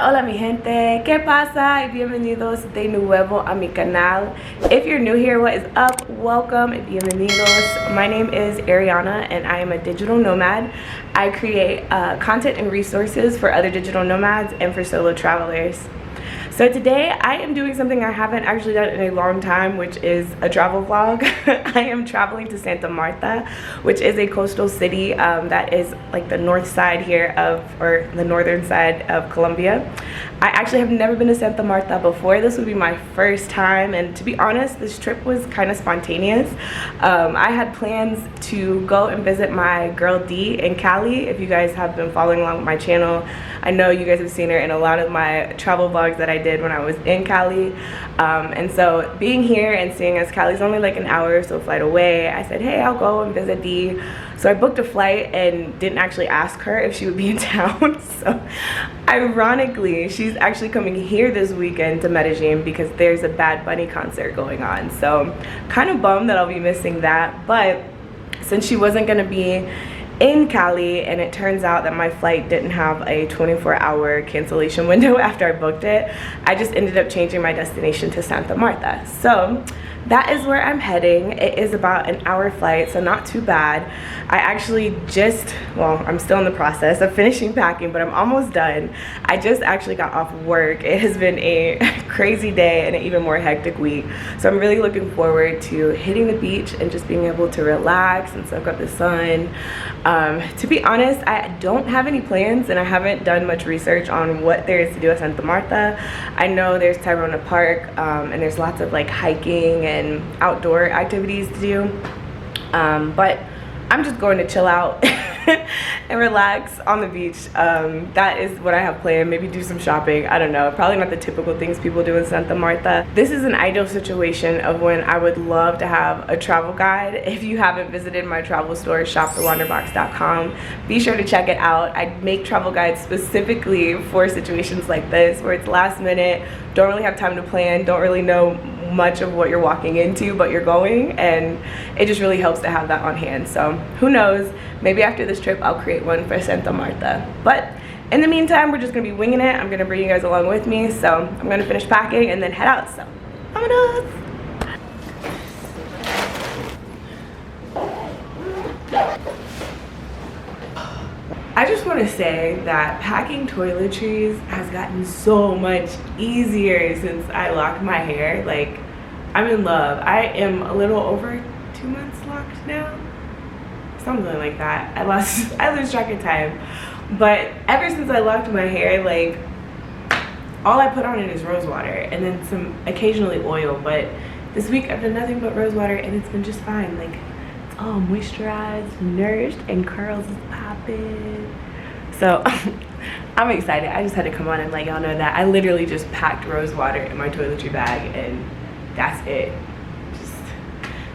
Hola mi gente, ¿qué pasa? Y bienvenidos de nuevo a mi canal. If you're new here, what is up? Welcome and bienvenidos. My name is Ariana and I am a digital nomad. I create content and resources for other digital nomads and for solo travelers. So today I am doing something I haven't actually done in a long time, which is a travel vlog. I am traveling to Santa Marta, which is a coastal city that is like the north side here or the northern side of Colombia. I actually have never been to Santa Marta before. This would be my first time, and to be honest, this trip was kind of spontaneous. I had plans to go and visit my girl D in Cali. If you guys have been following along with my channel, I know you guys have seen her in a lot of my travel vlogs that I did when I was in Cali. And so being here and seeing as Cali's only like an hour or so flight away, I said, hey, I'll go and visit D. So I booked a flight and didn't actually ask her if she would be in town. So ironically, she's actually coming here this weekend to Medellin because there's a Bad Bunny concert going on. So kind of bummed that I'll be missing that. But since she wasn't gonna be in Cali, and it turns out that my flight didn't have a 24-hour cancellation window after I booked it, I just ended up changing my destination to Santa Marta. So that is where I'm heading. It is about an hour flight, so not too bad. I actually I'm still in the process of finishing packing, but I'm almost done. I just actually got off work. It has been a crazy day and an even more hectic week. So I'm really looking forward to hitting the beach and just being able to relax and soak up the sun. To be honest, I don't have any plans and I haven't done much research on what there is to do at Santa Marta. I know there's Tirona Park and there's lots of like hiking and outdoor activities to do, but I'm just going to chill out and relax on the beach. That is what I have planned. Maybe do some shopping. I don't know. Probably not the typical things people do in Santa Marta. This is an ideal situation of when I would love to have a travel guide. If you haven't visited my travel store, shopthewanderbox.com, be sure to check it out. I make travel guides specifically for situations like this where it's last minute, don't really have time to plan, don't really know much of what you're walking into, but you're going, and it just really helps to have that on hand. So who knows, maybe after this trip I'll create one for Santa Marta. But in the meantime, we're just gonna be winging it. I'm gonna bring you guys along with me, so I'm gonna finish packing and then head out. So vámonos. I just want to say that packing toiletries has gotten so much easier since I locked my hair. Like, I'm in love. I am a little over 2 months locked now, something like that. I lose track of time. But ever since I locked my hair, like, all I put on it is rose water and then some occasionally oil. But this week I've done nothing but rose water and it's been just fine. Like, all moisturized, nourished, and curls is popping. So I'm excited. I just had to come on and let y'all know that I literally just packed rose water in my toiletry bag and that's it.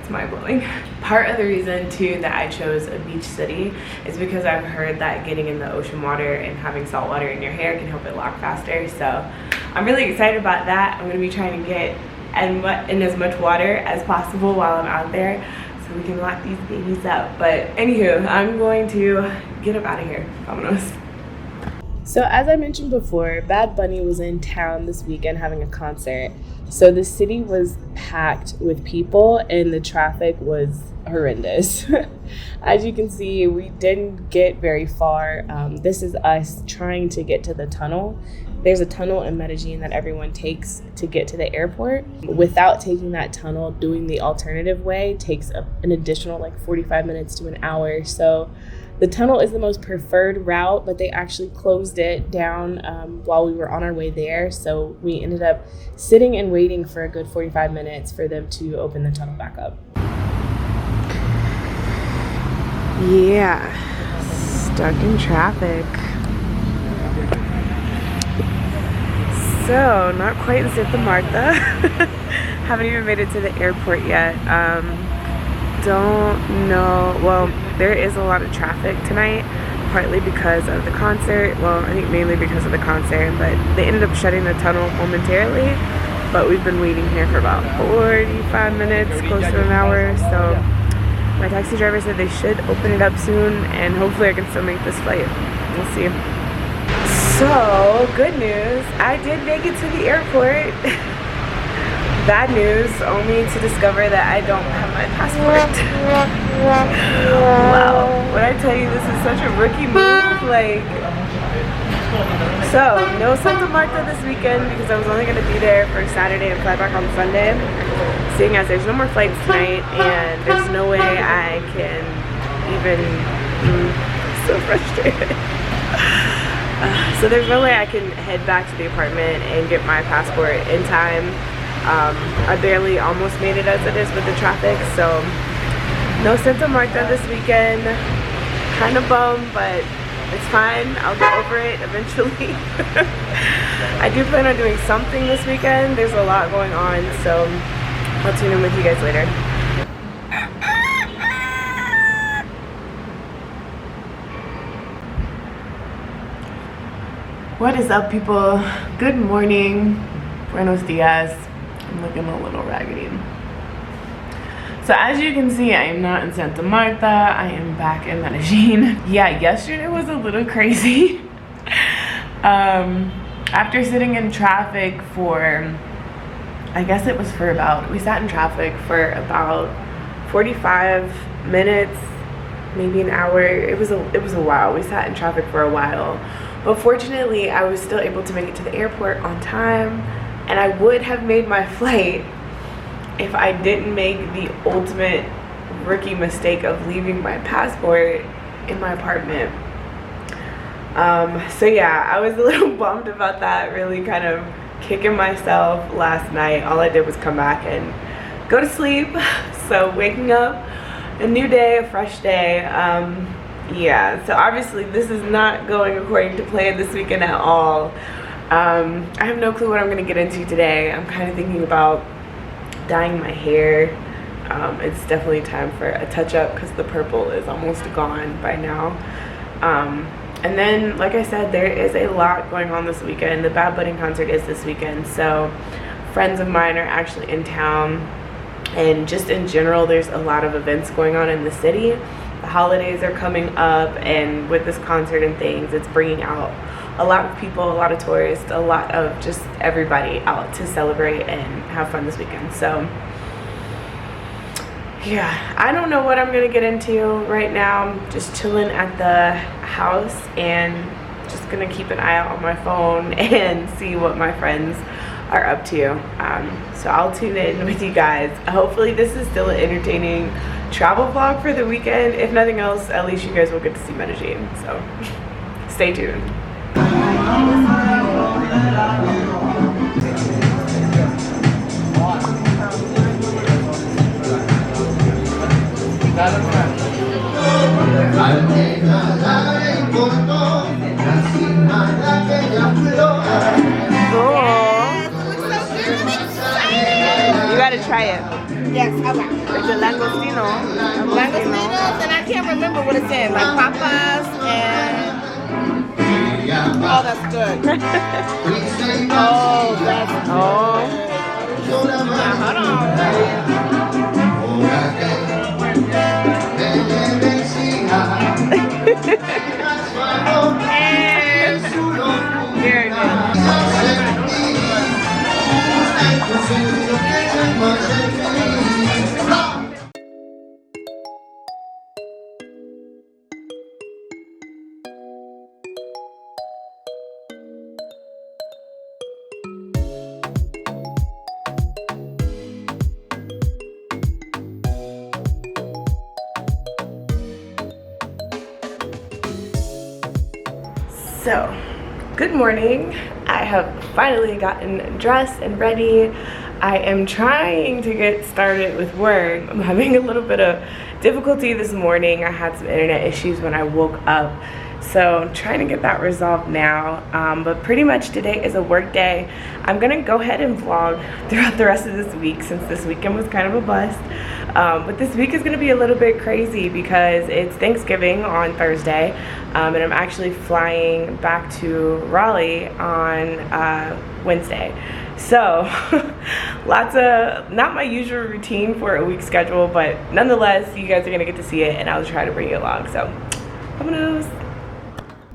It's mind-blowing. Part of the reason too that I chose a beach city is because I've heard that getting in the ocean water and having salt water in your hair can help it lock faster. So I'm really excited about that. I'm gonna be trying to get in as much water as possible while I'm out there, so we can lock these babies up. But anywho, I'm going to get up out of here. Vámonos. So as I mentioned before, Bad Bunny was in town this weekend having a concert. So the city was packed with people and the traffic was horrendous. As you can see, we didn't get very far. This is us trying to get to the tunnel. There's a tunnel in Medellin that everyone takes to get to the airport. Without taking that tunnel, doing the alternative way takes an additional like 45 minutes to an hour. So the tunnel is the most preferred route, but they actually closed it down while we were on our way there. So we ended up sitting and waiting for a good 45 minutes for them to open the tunnel back up. Yeah, stuck in traffic. So, not quite in Santa Marta. Haven't even made it to the airport yet. Don't know. Well, there is a lot of traffic tonight, partly because of the concert. Well, I think mainly because of the concert, but they ended up shutting the tunnel momentarily. But we've been waiting here for about 45 minutes, close to an hour. So my taxi driver said they should open it up soon, and hopefully I can still make this flight. We'll see. So, good news, I did make it to the airport. Bad news, only to discover that I don't have my passport. Wow, when I tell you this is such a rookie move, like, so no Santa Marta this weekend because I was only going to be there for Saturday and fly back on Sunday, seeing as there's no more flights tonight and there's no way I can even, so frustrated. So there's no way I can head back to the apartment and get my passport in time. I barely almost made it as it is with the traffic, so no Santa Marta this weekend. Kind of bummed, but it's fine. I'll get over it eventually. I do plan on doing something this weekend. There's a lot going on, so I'll tune in with you guys later. What is up, people? Good morning. Buenos dias. I'm looking a little raggedy. So as you can see, I am not in Santa Marta. I am back in Medellin. Yeah, yesterday was a little crazy. After sitting in traffic for, I guess it was for about, we sat in traffic for about 45 minutes, maybe an hour. It was a while. We sat in traffic for a while. But fortunately, I was still able to make it to the airport on time, and I would have made my flight if I didn't make the ultimate rookie mistake of leaving my passport in my apartment. So yeah, I was a little bummed about that, really kind of kicking myself last night. All I did was come back and go to sleep. So waking up, a new day, a fresh day. Yeah, so obviously this is not going according to plan this weekend at all. I have no clue what I'm going to get into today. I'm kind of thinking about dyeing my hair. It's definitely time for a touch-up because the purple is almost gone by now. And then, like I said, there is a lot going on this weekend. The Bad Bunny concert is this weekend, so friends of mine are actually in town. And just in general, there's a lot of events going on in the city. The holidays are coming up, and with this concert and things, it's bringing out a lot of people, a lot of tourists, a lot of just everybody out to celebrate and have fun this weekend. So yeah, I don't know what I'm gonna get into right now. I'm just chilling at the house and just gonna keep an eye out on my phone and see what my friends are up to. So I'll tune in with you guys. Hopefully this is still an entertaining travel vlog for the weekend. If nothing else, at least you guys will get to see Medellin. So stay tuned. You gotta try it. Yes, okay. It's a langostino. Langostinos, and I can't remember what it said. Like papas and... Oh, that's good. Oh, that's good. Now, hold on. And very good. So, good morning. I have finally gotten dressed and ready. I am trying to get started with work. I'm having a little bit of difficulty this morning. I had some internet issues when I woke up, so I'm trying to get that resolved now. But pretty much today is a work day. I'm gonna go ahead and vlog throughout the rest of this week since this weekend was kind of a bust. But this week is gonna be a little bit crazy because it's Thanksgiving on Thursday, and I'm actually flying back to Raleigh on Wednesday. So lots of, not my usual routine for a week schedule, but nonetheless, you guys are gonna get to see it and I'll try to bring you along. So, vámonos.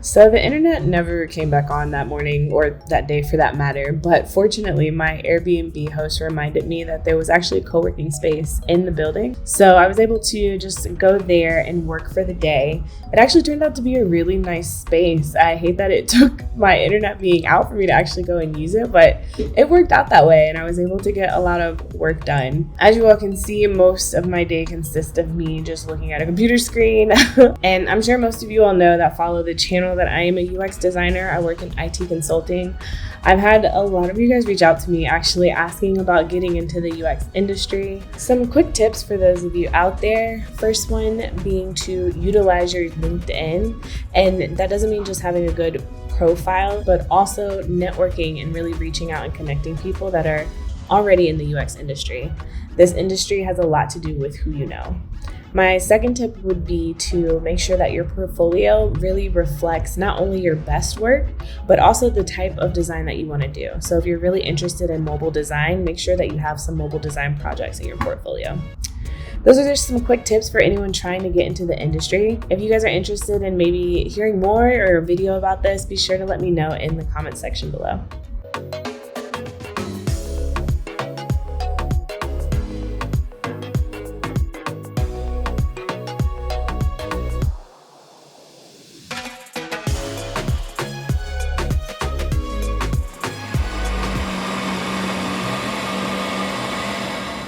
So the internet never came back on that morning or that day for that matter, but fortunately my Airbnb host reminded me that there was actually a co-working space in the building. So I was able to just go there and work for the day. It actually turned out to be a really nice space. I hate that it took my internet being out for me to actually go and use it, but it worked out that way and I was able to get a lot of work done. As you all can see, most of my day consists of me just looking at a computer screen. And I'm sure most of you all know that follow the channel that I am a UX designer. I work in IT consulting. I've had a lot of you guys reach out to me actually asking about getting into the UX industry. Some quick tips for those of you out there. First one being to utilize your LinkedIn. And that doesn't mean just having a good profile, but also networking and really reaching out and connecting people that are already in the UX industry. This industry has a lot to do with who you know. My second tip would be to make sure that your portfolio really reflects not only your best work, but also the type of design that you want to do. So if you're really interested in mobile design, make sure that you have some mobile design projects in your portfolio. Those are just some quick tips for anyone trying to get into the industry. If you guys are interested in maybe hearing more or a video about this, be sure to let me know in the comment section below.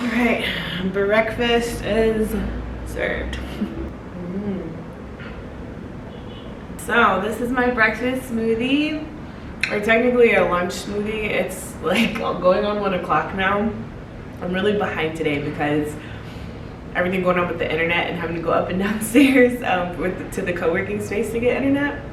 Alright, breakfast is served. So this is my breakfast smoothie, or technically a lunch smoothie. It's like going on 1 o'clock now. I'm really behind today because everything going on with the internet and having to go up and downstairs to the co-working space to get internet.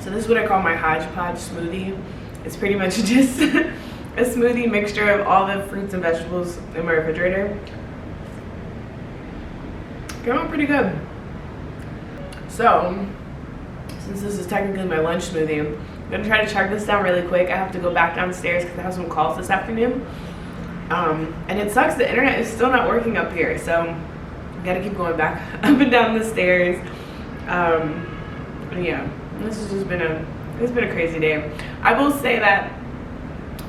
So this is what I call my hodgepodge smoothie. It's pretty much just a smoothie mixture of all the fruits and vegetables in my refrigerator. Came out pretty good. So, since this is technically my lunch smoothie, I'm gonna try to chug this down really quick. I have to go back downstairs because I have some calls this afternoon. And it sucks, the internet is still not working up here, so I gotta keep going back up and down the stairs. Yeah, this has just been it's been a crazy day. I will say that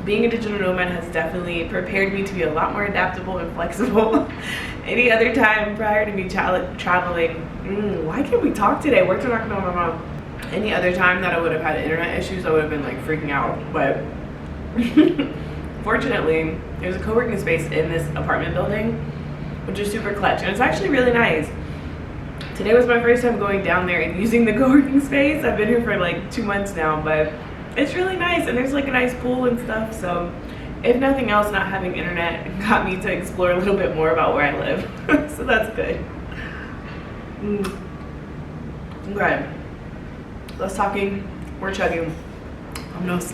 being a digital nomad has definitely prepared me to be a lot more adaptable and flexible. Any other time prior to me traveling, why can't we talk today? We're talking about my mom. Any other time that I would have had internet issues, I would have been like freaking out. But fortunately, there's a co-working space in this apartment building, which is super clutch. And it's actually really nice. Today was my first time going down there and using the co-working space. I've been here for like 2 months now, but it's really nice and there's like a nice pool and stuff. So if nothing else, not having internet got me to explore a little bit more about where I live. So that's good. Okay, less talking, more chugging. Vámonos.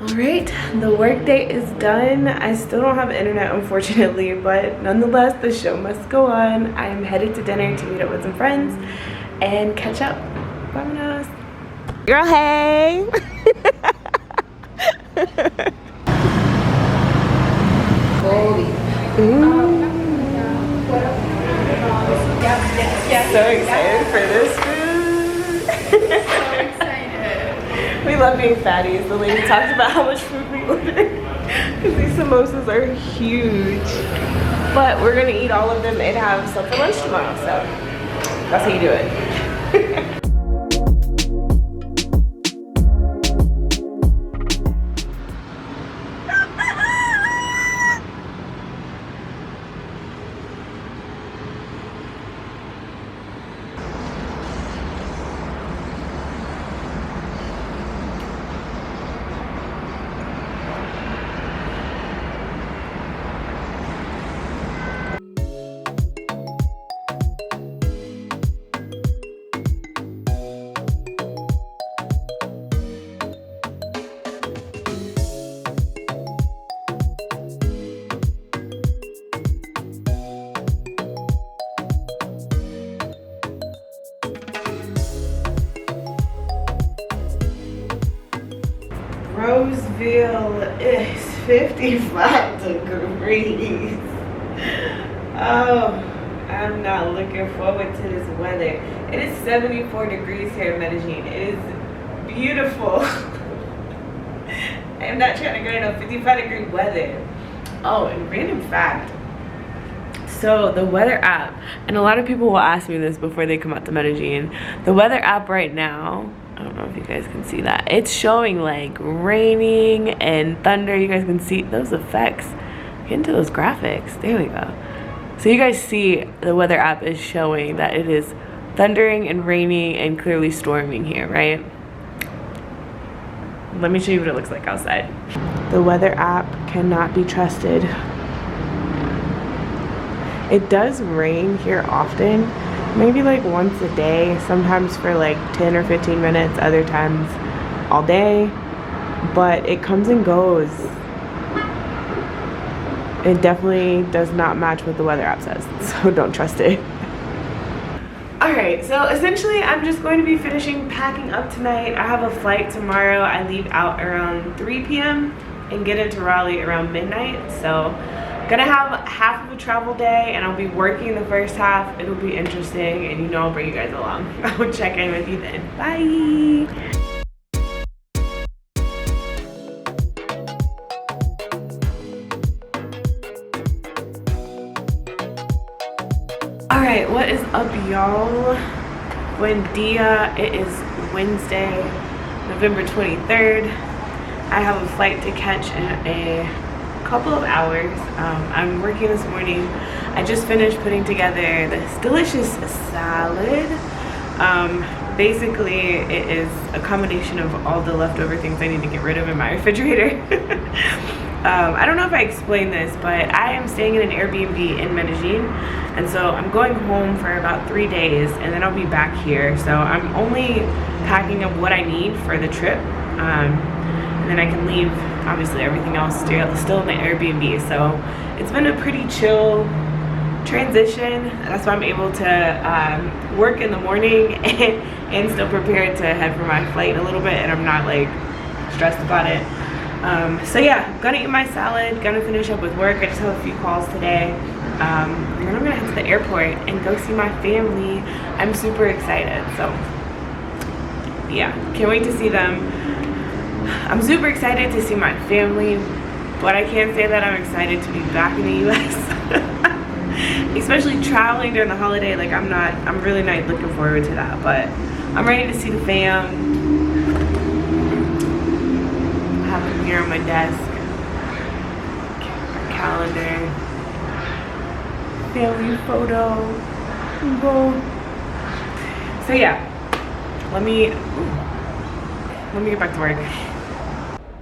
Alright, the workday is done. I still don't have internet, unfortunately, but nonetheless, the show must go on. I am headed to dinner to meet up with some friends and catch up. Vámonos. Girl, hey! So excited for this food. We love being fatties. The lady talked about how much food we ordered because these samosas are huge. But we're gonna eat all of them and have some for lunch tomorrow. So that's how you do it. Roseville is 55 degrees. Oh, I'm not looking forward to this weather. It is 74 degrees here in Medellin. It is beautiful. I'm not trying to get no 55 degree weather. Oh, and random fact. So the weather app, and a lot of people will ask me this before they come out to Medellin. The weather app right now, I don't know if you guys can see that. It's showing like raining and thunder. You guys can see those effects. Get into those graphics. There we go. So you guys see the weather app is showing that it is thundering and raining and clearly storming here, right? Let me show you what it looks like outside. The weather app cannot be trusted. It does rain here often, maybe like once a day, sometimes for like 10 or 15 minutes, other times all day, but it comes and goes. It definitely does not match what the weather app says, so don't trust it. Alright, so essentially I'm just going to be finishing packing up tonight. I have a flight tomorrow. I leave out around 3 p.m. and get into Raleigh around midnight, so gonna have half of a travel day and I'll be working the first half. It'll be interesting and I'll bring you guys along. I'll check in with you then. Bye! Alright, what is up y'all? Buen dia. It is Wednesday, November 23rd. I have a flight to catch in a couple of hours. I'm working this morning. I just finished putting together this delicious salad. Basically it is a combination of all the leftover things I need to get rid of in my refrigerator. I don't know if I explained this, but I am staying in an Airbnb in Medellin, and so I'm going home for about 3 days and then I'll be back here. So I'm only packing up what I need for the trip, and then I can leave obviously everything else still in the Airbnb. So it's been a pretty chill transition. That's why I'm able to work in the morning and still prepare to head for my flight a little bit, and I'm not like stressed about it. So yeah, gonna eat my salad, gonna finish up with work. I just have a few calls today, and then I'm gonna head to the airport and go see my family. I'm super excited, so yeah, can't wait to see them. I'm super excited to see my family, but I can't say that I'm excited to be back in the US. Especially traveling during the holiday, like I'm really not looking forward to that, but I'm ready to see the fam. I have them here on my desk, our calendar, family photo. So yeah, let me get back to work.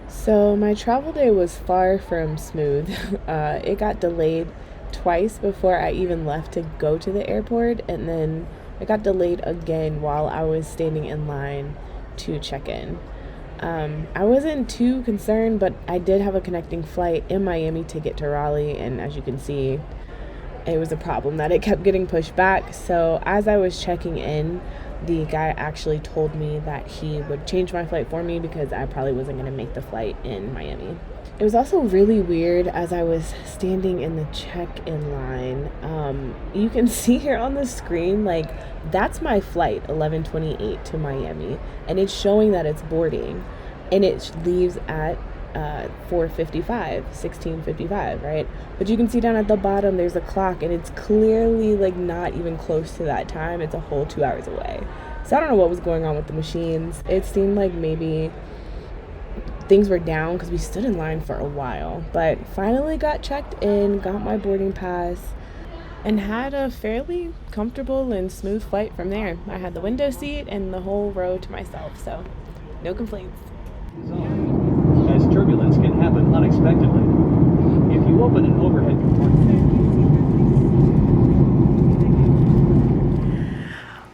So my travel day was far from smooth. It got delayed twice before I even left to go to the airport, and then it got delayed again while I was standing in line to check in. I wasn't too concerned, but I did have a connecting flight in Miami to get to Raleigh, and as you can see, it was a problem that it kept getting pushed back. So as I was checking in, the guy actually told me that he would change my flight for me because I probably wasn't going to make the flight in Miami. It was also really weird as I was standing in the check-in line. You can see here on the screen, like, that's my flight, 11:28 to Miami, and it's showing that it's boarding, and it leaves at 16:55, right? But you can see down at the bottom there's a clock, and it's clearly like not even close to that time. It's a whole 2 hours away. So I don't know what was going on with the machines. It seemed like maybe things were down because we stood in line for a while, but finally got checked in, got my boarding pass, and had a fairly comfortable and smooth flight from there. I had the window seat and the whole row to myself, so no complaints. As turbulence can happen unexpectedly. If you open an overhead compartment.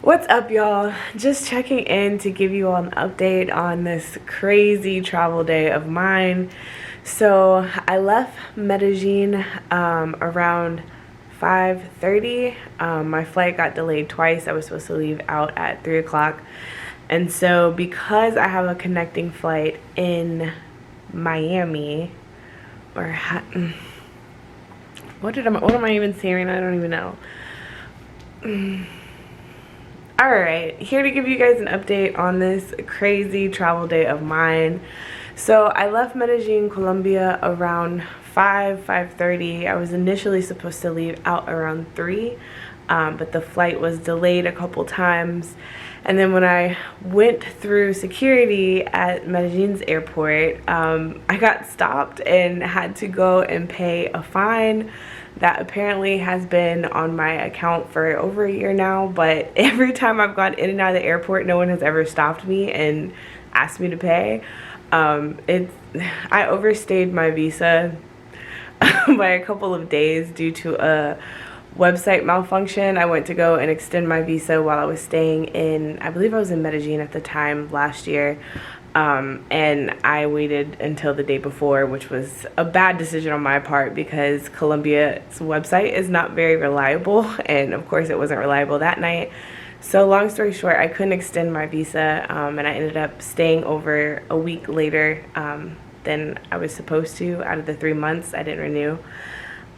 What's up, y'all? Just checking in to give you all an update on this crazy travel day of mine. So I left Medellin around 5:30. My flight got delayed twice. I was supposed to leave out at 3 o'clock. And so because I have a connecting flight in Miami, or what am I even saying right now? I don't even know. Alright, here to give you guys an update on this crazy travel day of mine. So I left Medellin, Colombia around 5:30. I was initially supposed to leave out around 3, but the flight was delayed a couple times. And then when I went through security at Medellin's airport, I got stopped and had to go and pay a fine that apparently has been on my account for over a year now. But every time I've gone in and out of the airport, no one has ever stopped me and asked me to pay. I overstayed my visa by a couple of days due to a website malfunction. I went to go and extend my visa while I was staying in, I believe I was in Medellin at the time last year, and I waited until the day before, which was a bad decision on my part because Colombia's website is not very reliable, and of course it wasn't reliable that night. So long story short, I couldn't extend my visa, and I ended up staying over a week later than I was supposed to. Out of the 3 months, I didn't renew.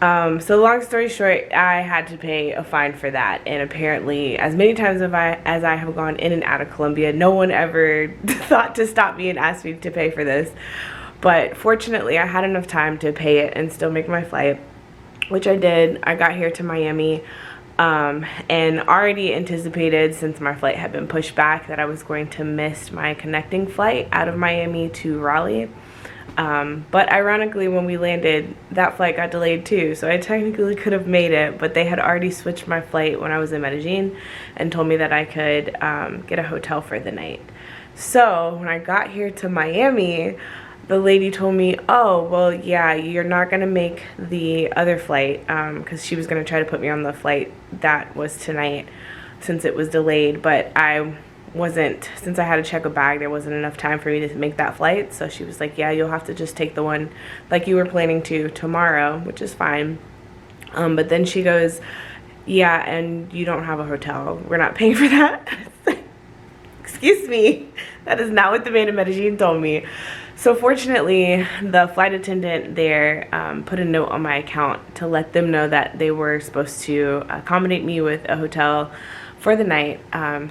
So long story short, I had to pay a fine for that, and apparently as many times as I have gone in and out of Colombia, no one ever thought to stop me and ask me to pay for this. But fortunately, I had enough time to pay it and still make my flight, which I did. I got here to Miami, and already anticipated, since my flight had been pushed back, that I was going to miss my connecting flight out of Miami to Raleigh. But ironically, when we landed, that flight got delayed too, so I technically could have made it, but they had already switched my flight when I was in Medellin and told me that I could get a hotel for the night. So when I got here to Miami, the lady told me, oh, well, yeah, you're not going to make the other flight, because she was going to try to put me on the flight that was tonight since it was delayed, but since I had to check a bag, there wasn't enough time for me to make that flight. So she was like, yeah, you'll have to just take the one like you were planning to tomorrow, which is fine. But then she goes, yeah, and you don't have a hotel. We're not paying for that. Excuse me. That is not what the man in Medellin told me. So fortunately, the flight attendant there put a note on my account to let them know that they were supposed to accommodate me with a hotel for the night.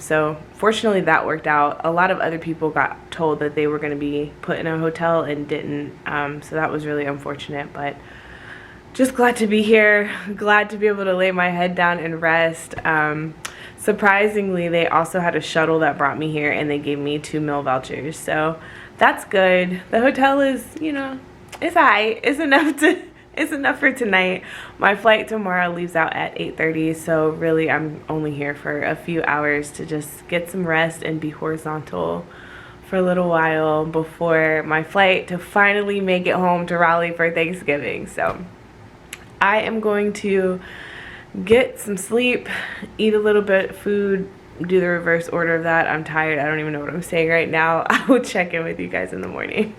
So fortunately that worked out. A lot of other people got told that they were going to be put in a hotel and didn't, so that was really unfortunate, but just glad to be here, glad to be able to lay my head down and rest. Surprisingly, they also had a shuttle that brought me here, and they gave me 2 meal vouchers, so that's good. The hotel is, you know, it's alright. It's enough for tonight. My flight tomorrow leaves out at 8:30, so really I'm only here for a few hours to just get some rest and be horizontal for a little while before my flight to finally make it home to Raleigh for Thanksgiving. So I am going to get some sleep, eat a little bit of food, do the reverse order of that. I'm tired. I don't even know what I'm saying right now. I will check in with you guys in the morning.